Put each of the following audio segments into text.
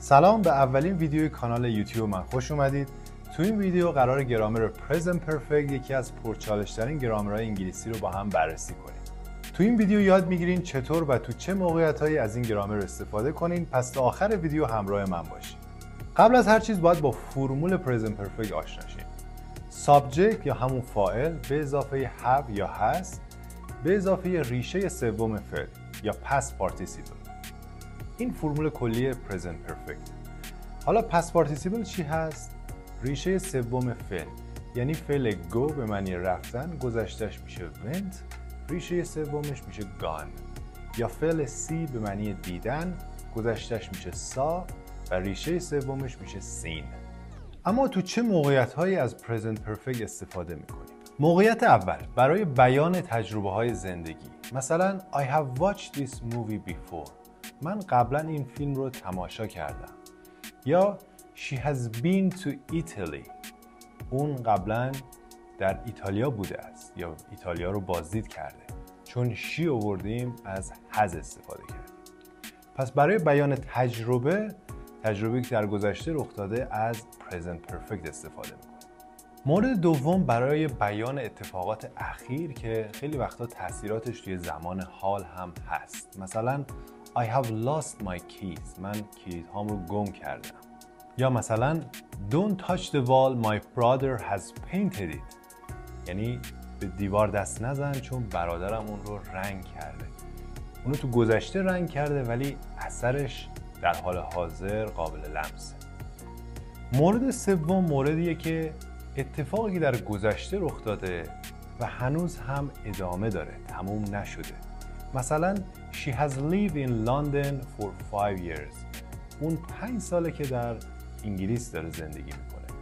سلام، به اولین ویدیوی کانال یوتیوب من خوش اومدید. تو این ویدیو قرار گرامر پرزنت پرفکت، یکی از پرچالش‌ترین گرامرهای انگلیسی رو با هم بررسی کنیم. تو این ویدیو یاد میگیرین چطور و تو چه موقعیت‌هایی از این گرامر استفاده کنین، پس تا آخر ویدیو همراه من باشین. قبل از هر چیز باید با فرمول پرزنت پرفکت آشنا شین. سابجکت یا همون فاعل به اضافه have یا هست به اضافه ریشه سوم فعل یا past participle. این فرمول کلی پرزنت پرفکت. حالا past participle چی هست؟ ریشه سوم فعل، یعنی فعل go به معنی رفتن، گذشتهش میشه went، ریشه سومش میشه gone. یا فعل see به معنی دیدن، گذشتهش میشه saw و ریشه سومش میشه seen. اما تو چه موقعیت‌هایی از پرزنت پرفکت استفاده میکنیم؟ موقعیت اول برای بیان تجربه‌های زندگی. مثلا I have watched this movie before. من قبلا این فیلم رو تماشا کردم. یا She has been to Italy. اون قبلا در ایتالیا بوده است یا ایتالیا رو بازدید کرده. چون she آوردیم از has استفاده کردیم. پس برای بیان تجربه‌ای که در گذشته رخ داده از present perfect استفاده میکنیم. مورد دوم برای بیان اتفاقات اخیر که خیلی وقتا تاثیراتش توی زمان حال هم هست. مثلا I have lost my keys. من کلیدهام رو گم کردم. یا مثلا Don't touch the wall, my brother has painted it. یعنی به دیوار دست نزن چون برادرم اون رو رنگ کرده. اونو تو گذشته رنگ کرده ولی اثرش در حال حاضر قابل لمسه. مورد سوم موردیه که اتفاقی که در گذشته رخ داده و هنوز هم ادامه داره، تموم نشده. مثلا She has lived in London for 5 years. اون 5 ساله که در انگلیس داره زندگی میکنه.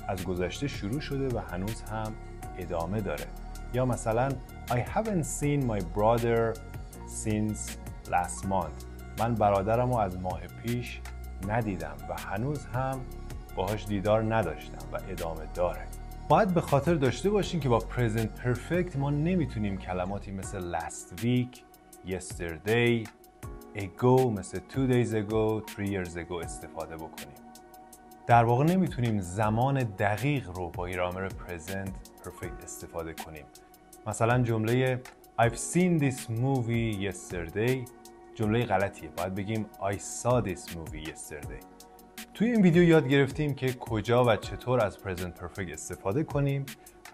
از گذشته شروع شده و هنوز هم ادامه داره. یا مثلا I haven't seen my brother since last month. من برادرم رو از ماه پیش ندیدم و هنوز هم باهاش دیدار نداشتم و ادامه داره. باید به خاطر داشته باشین که با present perfect ما نمیتونیم کلماتی مثل last week، yesterday، ago مثل 2 days ago، 3 years ago استفاده بکنیم. در واقع نمیتونیم زمان دقیق رو با گرامر present perfect استفاده کنیم. مثلا جمله I've seen this movie yesterday جمله غلطیه. باید بگیم I saw this movie yesterday. توی این ویدیو یاد گرفتیم که کجا و چطور از present perfect استفاده کنیم.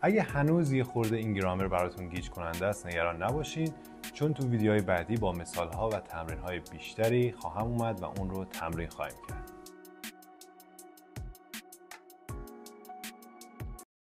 اگه هنوز یه خورده این گرامر براتون گیج کننده است نگران نباشین، چون تو ویدیوهای بعدی با مثال‌ها و تمرین‌های بیشتری خواهم اومد و اون رو تمرین خواهیم کرد.